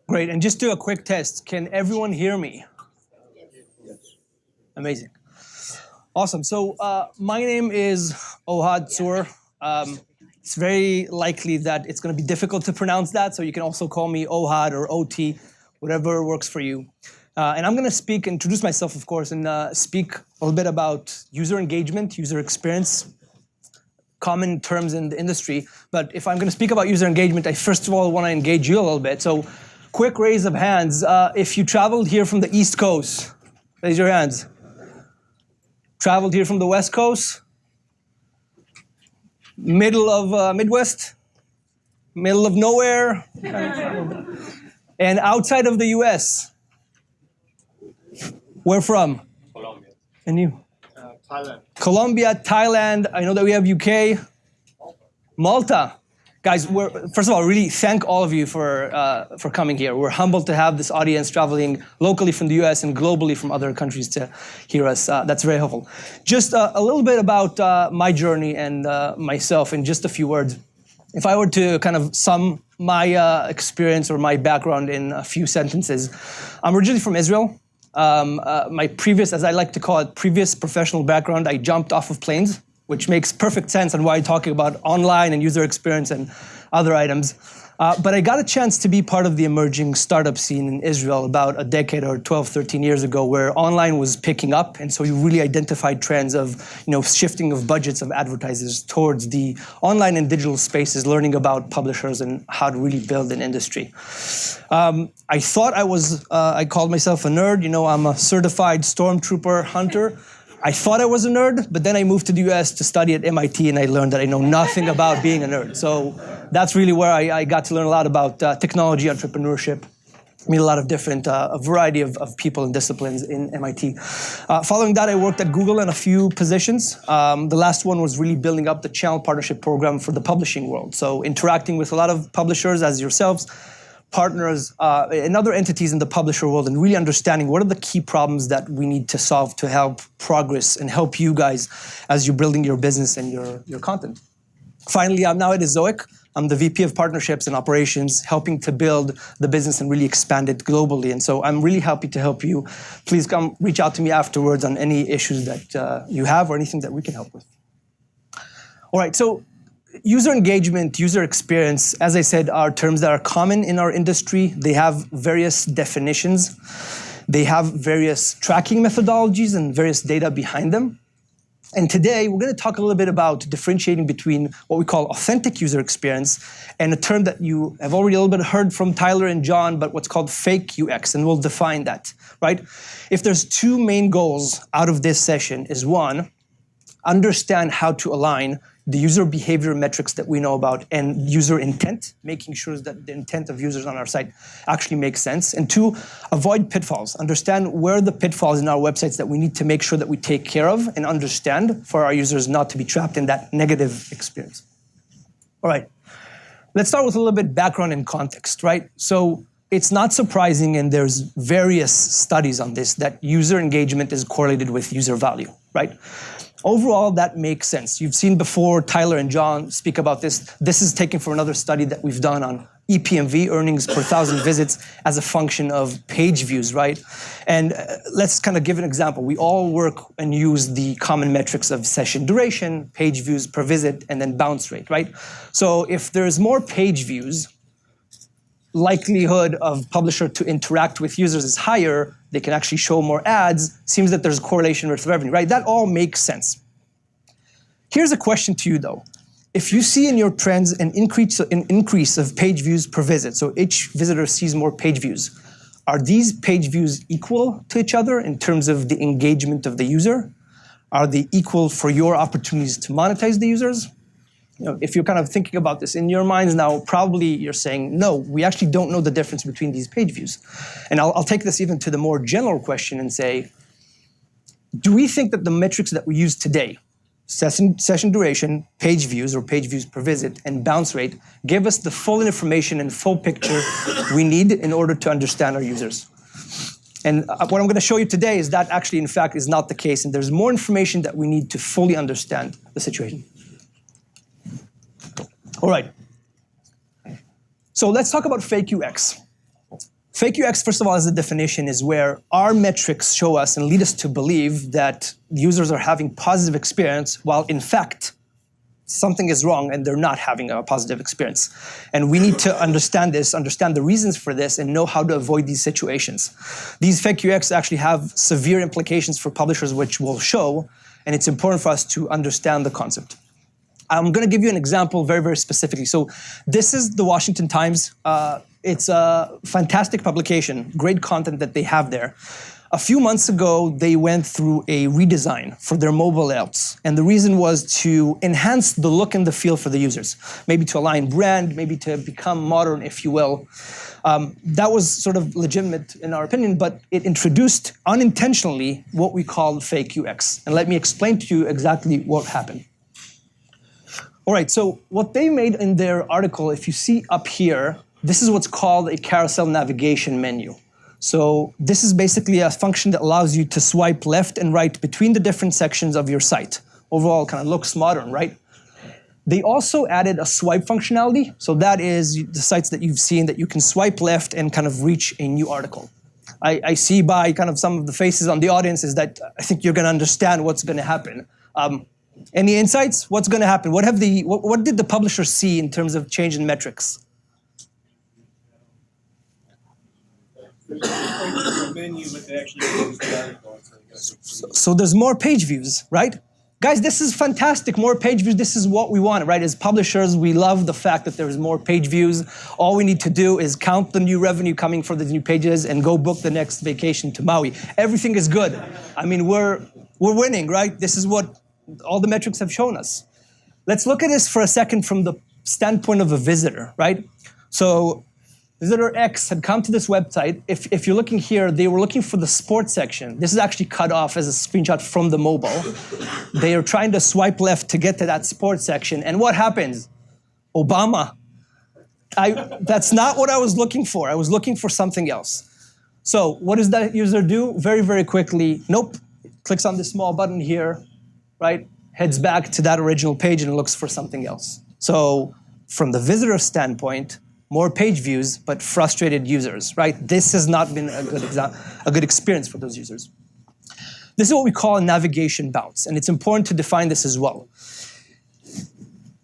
Great, and just do a quick test. Can everyone hear me? Amazing. Awesome, so my name is Ohad Tzur. It's very likely that it's gonna be difficult to pronounce that, so you can also call me Ohad or OT, whatever works for you. And I'm gonna introduce myself, of course, and speak a little bit about user engagement, user experience, common terms in the industry. But if I'm gonna speak about user engagement, I first of all wanna engage you a little bit. So quick raise of hands. If you traveled here from the East Coast, raise your hands. Traveled here from the West Coast? Middle of Midwest? Middle of nowhere? And outside of the US? Where from? Colombia. And you? Thailand. Colombia, Thailand. I know that we have UK. Malta. Guys, first of all, really thank all of you for coming here. We're humbled to have this audience traveling locally from the US and globally from other countries to hear us. That's very helpful. Just a little bit about my journey and myself in just a few words. If I were to kind of sum my experience or my background in a few sentences, I'm originally from Israel. My previous, as I like to call it, previous professional background, I jumped off of planes, which makes perfect sense on why I'm talking about online and user experience and other items. But I got a chance to be part of the emerging startup scene in Israel about a decade or 12, 13 years ago, where online was picking up. And so we really identified trends of shifting of budgets of advertisers towards the online and digital spaces, learning about publishers and how to really build an industry. I thought I called myself a nerd. I'm a certified stormtrooper hunter. I thought I was a nerd, but then I moved to the US to study at MIT, and I learned that I know nothing about being a nerd. So that's really where I got to learn a lot about technology, entrepreneurship, meet a lot of different, a variety of people and disciplines in MIT. Following that, I worked at Google in a few positions. The last one was really building up the channel partnership program for the publishing world. So interacting with a lot of publishers as yourselves, partners, and other entities in the publisher world, and really understanding what are the key problems that we need to solve to help progress and help you guys as you're building your business and your content. Finally, I'm now at Ezoic. I'm the VP of Partnerships and Operations, helping to build the business and really expand it globally. And so I'm really happy to help you. Please come reach out to me afterwards on any issues that you have or anything that we can help with. All right, so user engagement, user experience, as I said, are terms that are common in our industry. They have various definitions. They have various tracking methodologies and various data behind them. And today, we're going to talk a little bit about differentiating between what we call authentic user experience and a term that you have already a little bit heard from Tyler and John, but what's called fake UX, and we'll define that, right? If there's two main goals out of this session is one, understand how to align the user behavior metrics that we know about and user intent, making sure that the intent of users on our site actually makes sense. And two, avoid pitfalls. Understand where are the pitfalls in our websites that we need to make sure that we take care of and understand for our users not to be trapped in that negative experience. All right, let's start with a little bit background and context, right? So it's not surprising, and there's various studies on this, that user engagement is correlated with user value, right? Overall, that makes sense. You've seen before Tyler and John speak about this. This is taken from another study that we've done on EPMV, earnings per 1,000 visits, as a function of page views, right? And let's kind of give an example. We all work and use the common metrics of session duration, page views per visit, and then bounce rate, right? So if there's more page views, likelihood of publisher to interact with users is higher, they can actually show more ads, seems that there's a correlation with revenue, right? That all makes sense. Here's a question to you though. If you see in your trends an increase of page views per visit, so each visitor sees more page views, are these page views equal to each other in terms of the engagement of the user? Are they equal for your opportunities to monetize the users? If you're kind of thinking about this in your minds now, probably you're saying, no, we actually don't know the difference between these page views. And I'll take this even to the more general question and say, do we think that the metrics that we use today, session duration, page views or page views per visit, and bounce rate, give us the full information and full picture we need in order to understand our users? And what I'm going to show you today is that actually, in fact, is not the case. And there's more information that we need to fully understand the situation. All right. So let's talk about fake UX. Fake UX, first of all, as a definition, is where our metrics show us and lead us to believe that users are having positive experience, while in fact, something is wrong and they're not having a positive experience. And we need to understand this, understand the reasons for this, and know how to avoid these situations. These fake UX actually have severe implications for publishers, which we'll show, and it's important for us to understand the concept. I'm going to give you an example very, very specifically. So this is the Washington Times. It's a fantastic publication, great content that they have there. A few months ago, they went through a redesign for their mobile layouts. And the reason was to enhance the look and the feel for the users. Maybe to align brand, maybe to become modern, if you will. That was sort of legitimate in our opinion, but it introduced unintentionally what we call fake UX. And let me explain to you exactly what happened. All right, so what they made in their article, if you see up here, this is what's called a carousel navigation menu. So this is basically a function that allows you to swipe left and right between the different sections of your site. Overall, kind of looks modern, right? They also added a swipe functionality. So that is the sites that you've seen that you can swipe left and kind of reach a new article. I see by kind of some of the faces on the audience is that I think you're going to understand what's going to happen. Any insights? What's going to happen? What did the publisher see in terms of change in metrics? So there's more page views, right? Guys, this is fantastic. More page views, this is what we want, right? As publishers, we love the fact that there's more page views. All we need to do is count the new revenue coming from the new pages and go book the next vacation to Maui. Everything is good. I mean, we're winning, right? This is what all the metrics have shown us. Let's look at this for a second from the standpoint of a visitor, right? So Visitor X had come to this website. If you're looking here, they were looking for the sports section. This is actually cut off as a screenshot from the mobile. They are trying to swipe left to get to that sports section. And what happens? Obama. That's not what I was looking for. I was looking for something else. So what does that user do? Very, very quickly, nope. Clicks on this small button here, right? Heads back to that original page and looks for something else. So from the visitor standpoint, more page views, but frustrated users, right? This has not been a good experience for those users. This is what we call a navigation bounce, and it's important to define this as well.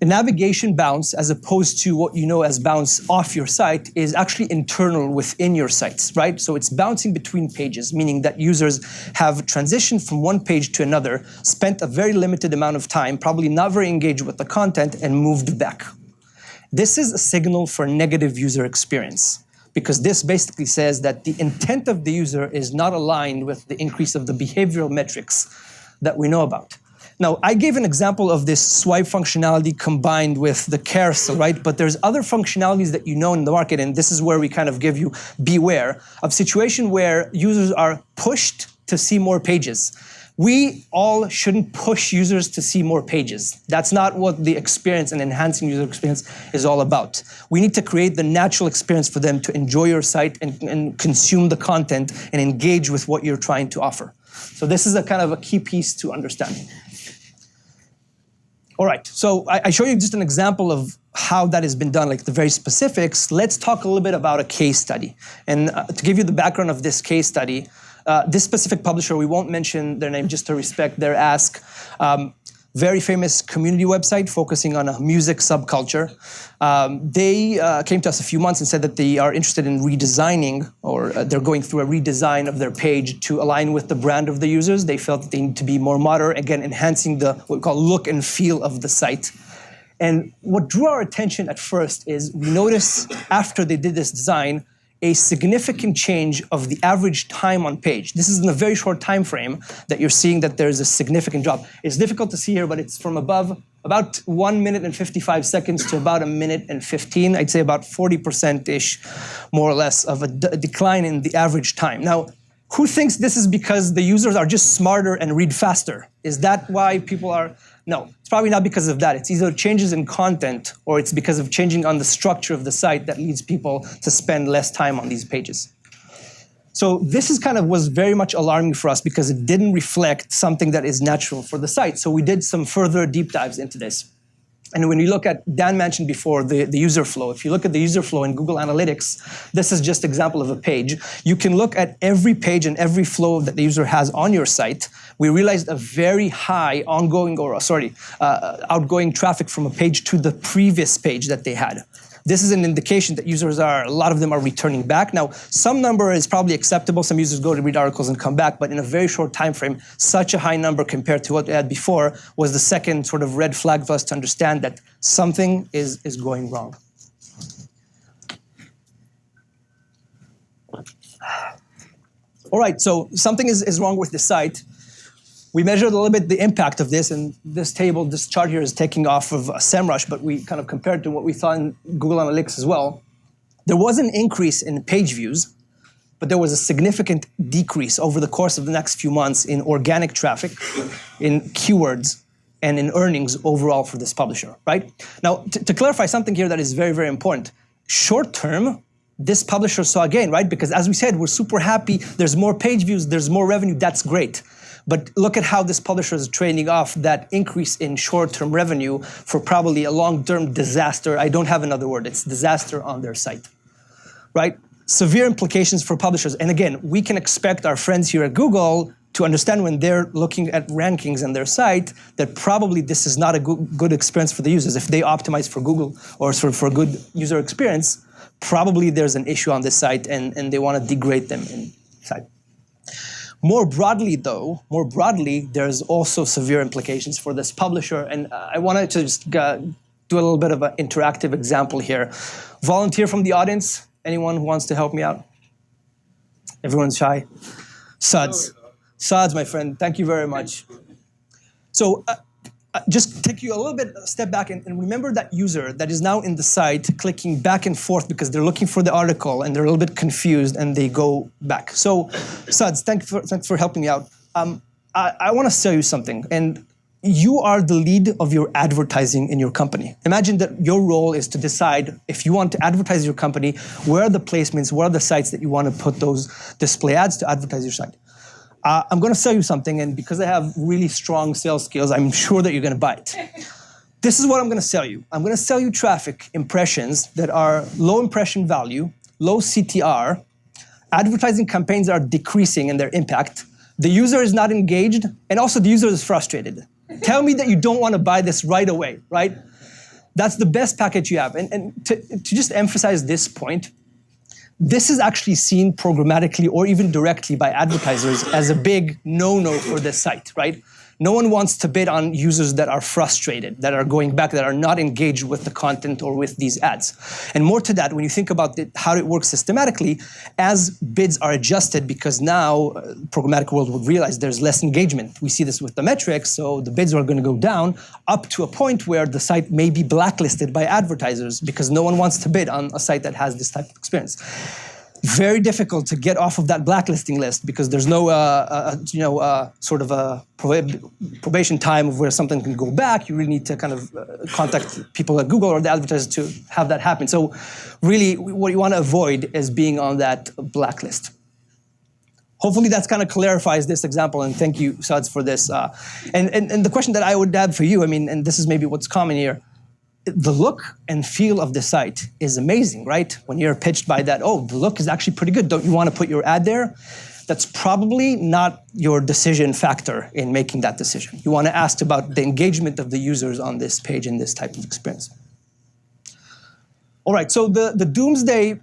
A navigation bounce, as opposed to what you know as bounce off your site, is actually internal within your sites, right? So it's bouncing between pages, meaning that users have transitioned from one page to another, spent a very limited amount of time, probably not very engaged with the content, and moved back. This is a signal for negative user experience, because this basically says that the intent of the user is not aligned with the increase of the behavioral metrics that we know about. Now, I gave an example of this swipe functionality combined with the carousel, right? But there's other functionalities that you know in the market, and this is where we kind of give you beware of situation where users are pushed to see more pages. We all shouldn't push users to see more pages. That's not what the experience and enhancing user experience is all about. We need to create the natural experience for them to enjoy your site and consume the content and engage with what you're trying to offer. So this is a kind of a key piece to understand. All right, so I show you just an example of how that has been done, like the very specifics. Let's talk a little bit about a case study. And to give you the background of this case study, this specific publisher, we won't mention their name just to respect their ask. Very famous community website focusing on a music subculture. They came to us a few months and said that they are interested in redesigning, or they're going through a redesign of their page to align with the brand of the users. They felt that they need to be more modern, again, enhancing the what we call look and feel of the site. And what drew our attention at first is we noticed after they did this design, a significant change of the average time on page. This is in a very short time frame that you're seeing that there's a significant drop. It's difficult to see here, but it's from above about 1 minute and 55 seconds to about 1 minute and 15. I'd say about 40%-ish, more or less, of a decline in the average time. Now, who thinks this is because the users are just smarter and read faster? Is that why people are? No, it's probably not because of that. It's either changes in content or it's because of changing on the structure of the site that leads people to spend less time on these pages. So this is was very much alarming for us because it didn't reflect something that is natural for the site. So we did some further deep dives into this. And when you look at, Dan mentioned before, the user flow. If you look at the user flow in Google Analytics, this is just an example of a page. You can look at every page and every flow that the user has on your site. We realized a very high outgoing traffic from a page to the previous page that they had. This is an indication that a lot of them are returning back. Now, some number is probably acceptable. Some users go to read articles and come back, but in a very short time frame, such a high number compared to what we had before was the second sort of red flag for us to understand that something is going wrong. All right, so something is wrong with the site. We measured a little bit the impact of this, and this chart here is taking off of SEMrush, but we kind of compared to what we thought in Google Analytics as well. There was an increase in page views, but there was a significant decrease over the course of the next few months in organic traffic, in keywords, and in earnings overall for this publisher, right? Now, to clarify something here that is very, very important, short term, this publisher saw a gain, right? Because as we said, we're super happy, there's more page views, there's more revenue, that's great. But look at how this publisher is trading off that increase in short-term revenue for probably a long-term disaster. I don't have another word. It's disaster on their site, right? Severe implications for publishers. And again, we can expect our friends here at Google to understand when they're looking at rankings on their site that probably this is not a good experience for the users. If they optimize for Google or sort of for a good user experience, probably there's an issue on this site and they want to degrade them inside. More broadly, there's also severe implications for this publisher, and I wanted to just do a little bit of an interactive example here. Volunteer from the audience? Anyone who wants to help me out? Everyone's shy. Suds, my friend, thank you very much. So just take you a little bit step back and remember that user that is now in the site clicking back and forth because they're looking for the article and they're a little bit confused and they go back. So Suds, thanks for helping me out. I want to sell you something, and you are the lead of your advertising in your company. Imagine that your role is to decide if you want to advertise your company, where are the placements, where are the sites that you want to put those display ads to advertise your site. I'm going to sell you something, and because I have really strong sales skills, I'm sure that you're going to buy it. This is what I'm going to sell you. I'm going to sell you traffic impressions that are low impression value, low CTR, advertising campaigns are decreasing in their impact, the user is not engaged, and also the user is frustrated. Tell me that you don't want to buy this right away, right? That's the best package you have. And to just emphasize this point, this is actually seen programmatically or even directly by advertisers as a big no-no for this site, right? No one wants to bid on users that are frustrated, that are going back, that are not engaged with the content or with these ads. And more to that, when you think about how it works systematically, as bids are adjusted, because now programmatic world would realize there's less engagement. We see this with the metrics, so the bids are going to go down up to a point where the site may be blacklisted by advertisers because no one wants to bid on a site that has this type of experience. Very difficult to get off of that blacklisting list because there's no sort of a probation time of where something can go back. You really need to kind of contact people at Google or the advertisers to have that happen. So really what you want to avoid is being on that blacklist. Hopefully that kind of clarifies this example, and thank you, Suds, for this. And the question that I would add for you, I mean, and this is maybe what's common here, the look and feel of the site is amazing, right? When you're pitched by that, oh, the look is actually pretty good. Don't you want to put your ad there? That's probably not your decision factor in making that decision. You want to ask about the engagement of the users on this page in this type of experience. All right, so the doomsday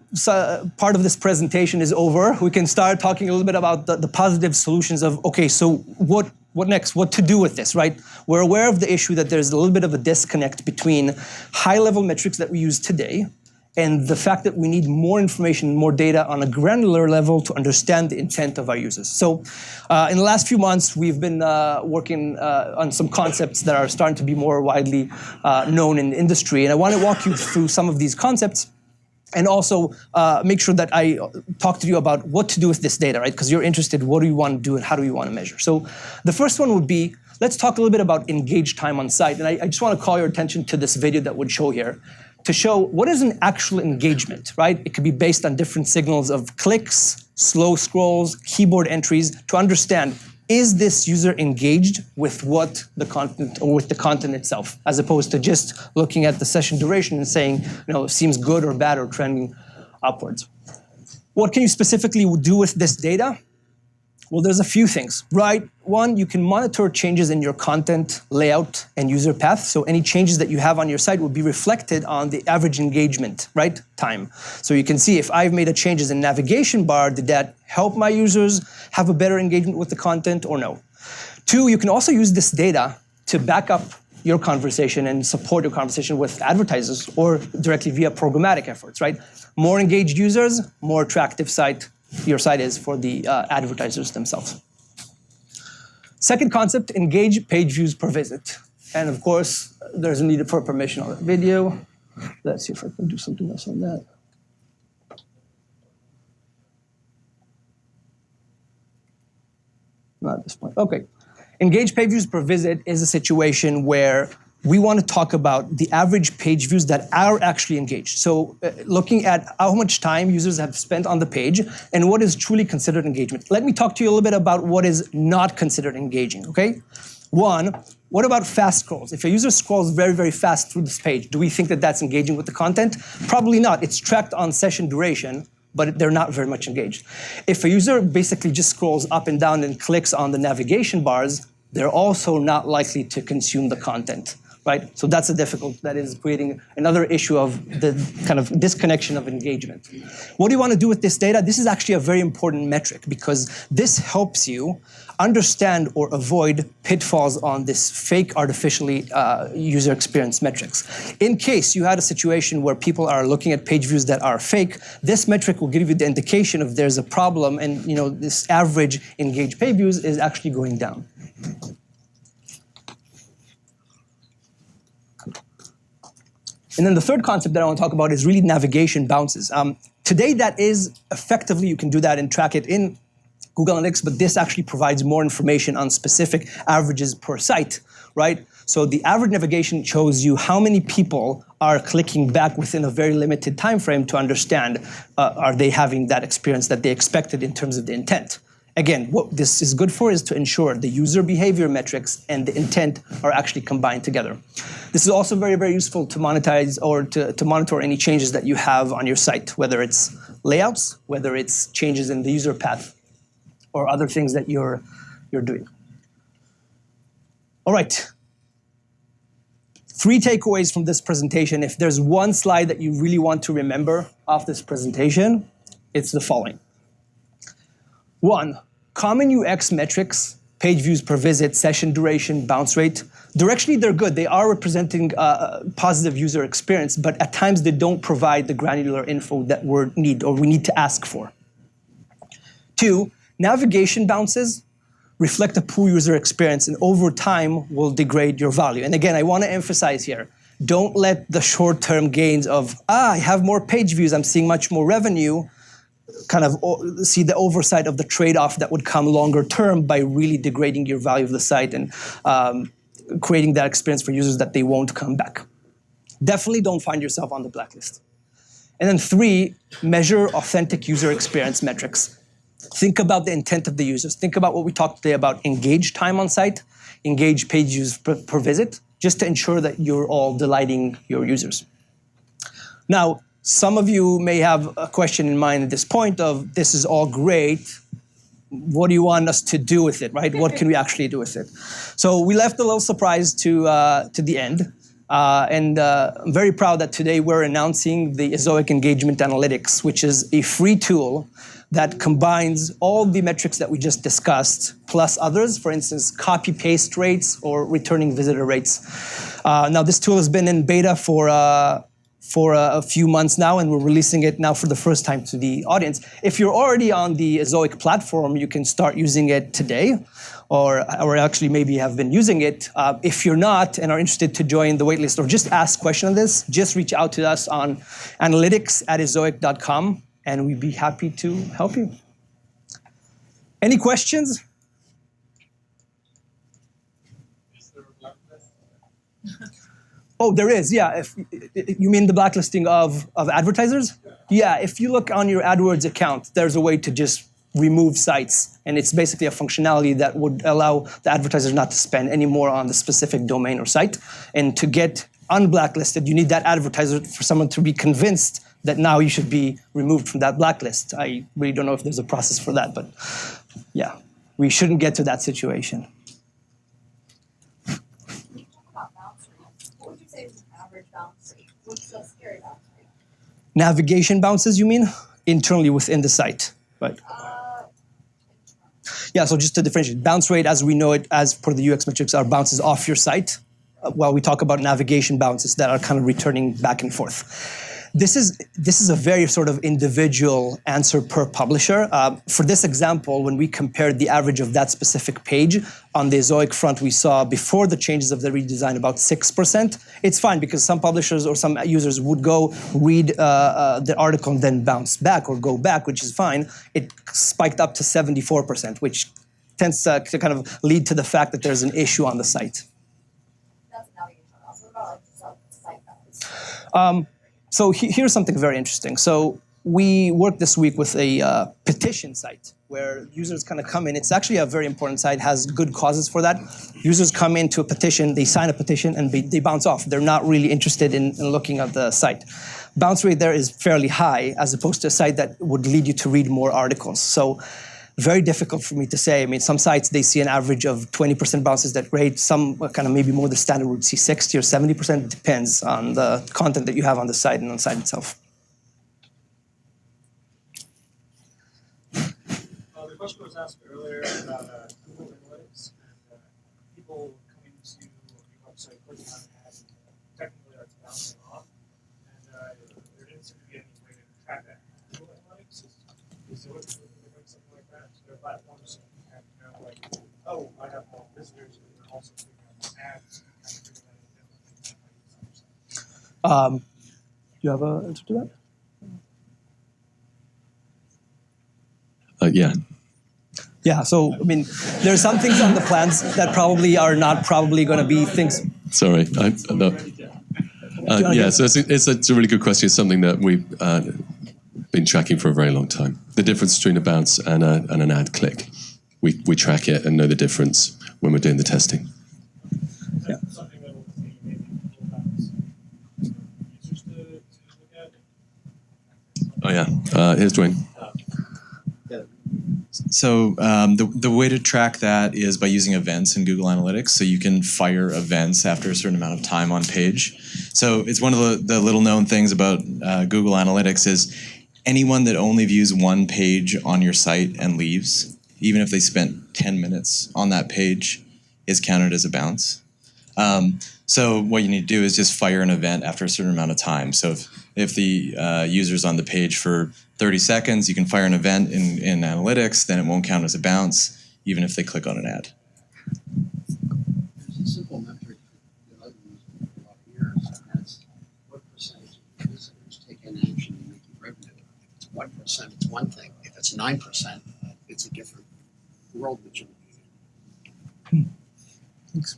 part of this presentation is over. We can start talking a little bit about the positive solutions of, okay, so what next? What to do with this, right? We're aware of the issue that there's a little bit of a disconnect between high-level metrics that we use today and the fact that we need more information, more data on a granular level to understand the intent of our users. So in the last few months, we've been working on some concepts that are starting to be more widely known in the industry. And I want to walk you through some of these concepts and also make sure that I talk to you about what to do with this data, right? Because you're interested, what do you want to do and how do you want to measure? So the first one would be, let's talk a little bit about engaged time on site. And I just want to call your attention to this video that would show here to show what is an actual engagement, right? It could be based on different signals of clicks, slow scrolls, keyboard entries to understand is this user engaged with what the content or with the content itself, as opposed to just looking at the session duration and saying, seems good or bad or trending upwards. What can you specifically do with this data? Well, there's a few things, right? One, you can monitor changes in your content, layout, and user path. So any changes that you have on your site will be reflected on the average engagement, right, time. So you can see if I've made a changes in navigation bar, did that help my users have a better engagement with the content or no? Two, you can also use this data to back up your conversation and support your conversation with advertisers or directly via programmatic efforts, right? More engaged users, more attractive your site is for the advertisers themselves. Second concept, engage page views per visit. And of course, there's a need for permission on the video. Let's see if I can do something else on that. Not at this point. Okay. Engage page views per visit is a situation where we want to talk about the average page views that are actually engaged. So looking at how much time users have spent on the page and what is truly considered engagement. Let me talk to you a little bit about what is not considered engaging, okay? One, what about fast scrolls? If a user scrolls very, very fast through this page, do we think that that's engaging with the content? Probably not. It's tracked on session duration, but they're not very much engaged. If a user basically just scrolls up and down and clicks on the navigation bars, they're also not likely to consume the content. Right? So that is creating another issue of the kind of disconnection of engagement. What do you want to do with this data? This is actually a very important metric because this helps you understand or avoid pitfalls on this fake artificially user experience metrics. In case you had a situation where people are looking at page views that are fake, this metric will give you the indication if there's a problem and this average engaged page views is actually going down. And then the third concept that I want to talk about is really navigation bounces. Today, that is effectively, you can do that and track it in Google Analytics, but this actually provides more information on specific averages per site, right? So the average navigation shows you how many people are clicking back within a very limited time frame to understand, are they having that experience that they expected in terms of the intent. Again, what this is good for is to ensure the user behavior metrics and the intent are actually combined together. This is also very, very useful to monetize or to monitor any changes that you have on your site, whether it's layouts, whether it's changes in the user path, or other things that you're doing. All right. 3 takeaways from this presentation. If there's one slide that you really want to remember off this presentation, it's the following. 1, common UX metrics, page views per visit, session duration, bounce rate. Directionally, they're good. They are representing positive user experience, but at times they don't provide the granular info that we need to ask for. 2, navigation bounces reflect a poor user experience and over time will degrade your value. And again, I want to emphasize here, don't let the short-term gains of, I have more page views, I'm seeing much more revenue, kind of see the oversight of the trade-off that would come longer term by really degrading your value of the site and creating that experience for users that they won't come back. Definitely don't find yourself on the blacklist. And then 3, measure authentic user experience metrics. Think about the intent of the users. Think about what we talked today about engaged time on site, engaged page views per visit, just to ensure that you're all delighting your users. Now, some of you may have a question in mind at this point of, this is all great, what do you want us to do with it, right? What can we actually do with it? So we left a little surprise to the end. I'm very proud that today we're announcing the Ezoic Engagement Analytics, which is a free tool that combines all the metrics that we just discussed, plus others, for instance, copy-paste rates or returning visitor rates. Now, this tool has been in beta for a few months now, and we're releasing it now for the first time to the audience. If you're already on the Ezoic platform, you can start using it today, or actually maybe have been using it. If you're not and are interested to join the waitlist or just ask a question on this, just reach out to us on analytics@ezoic.com, and we'd be happy to help you. Any questions? Is there a blacklist? Oh, there is, yeah. If you mean the blacklisting of advertisers? Yeah, if you look on your AdWords account, there's a way to just remove sites. And it's basically a functionality that would allow the advertiser not to spend any more on the specific domain or site. And to get unblacklisted, you need that advertiser for someone to be convinced that now you should be removed from that blacklist. I really don't know if there's a process for that, but yeah, we shouldn't get to that situation. About bounce rate. What would you say is an average bounce rate? What's the scary bounce rate? Navigation bounces, you mean? Internally within the site, right? Yeah, so just to differentiate, bounce rate as we know it, as per the UX metrics, are bounces off your site, while we talk about navigation bounces that are kind of returning back and forth. This is a very sort of individual answer per publisher. For this example, when we compared the average of that specific page, on the Zoic front, we saw before the changes of the redesign about 6%. It's fine because some publishers or some users would go read the article and then bounce back or go back, which is fine. It spiked up to 74%, which tends to kind of lead to the fact that there's an issue on the site. That's navigation bounce. What about like site bounce? So here's something very interesting. So we worked this week with a petition site where users kind of come in. It's actually a very important site, has good causes for that. Users come into a petition, they sign a petition, and they bounce off. They're not really interested in looking at the site. Bounce rate there is fairly high as opposed to a site that would lead you to read more articles. So very difficult for me to say. I mean, some sites, they see an average of 20% bounces that rate. Some kind of maybe more the standard would see 60 or 70%. Depends on the content that you have on the site and on the site itself. The question was asked earlier about Google Analytics and people coming to your website, clicking on an ad, technically that's bouncing off. And there didn't seem to be any way to track that. Google Analytics is there something like that? So their platforms have like, oh, I have more visitors, and they're also clicking on ads. Kind of figure that out. Do you have an answer to that? Yeah. Yeah, so, I mean, there are some things on the plans that probably are not probably going to be things. Sorry. No. Yeah, so it's a really good question. It's something that we've been tracking for a very long time. The difference between a bounce and an ad click. We track it and know the difference when we're doing the testing. Yeah. Something that will maybe bounce users to look at. Oh, yeah. Here's Dwayne. So the way to track that is by using events in Google Analytics. So you can fire events after a certain amount of time on page. So it's one of the little known things about Google Analytics is anyone that only views one page on your site and leaves, even if they spent 10 minutes on that page, is counted as a bounce. So what you need to do is just fire an event after a certain amount of time. So if the user's on the page for 30 seconds, you can fire an event in Analytics, then it won't count as a bounce, even if they click on an ad. There's a simple metric that I've used for a lot of years, and that's what percentage of visitors take an action and make you revenue. If it's 1%, it's one thing. If it's 9%, it's a different world that you're living in. Thanks.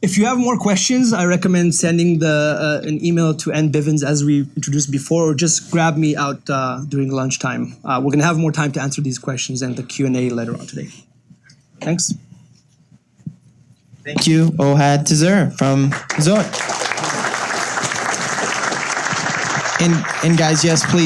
If you have more questions, I recommend sending an email to N. Bivens as we introduced before, or just grab me out during lunchtime. We're going to have more time to answer these questions and the Q&A later on today. Thanks. Thank you, Ohad Tzur from Zoic. And guys, yes, please.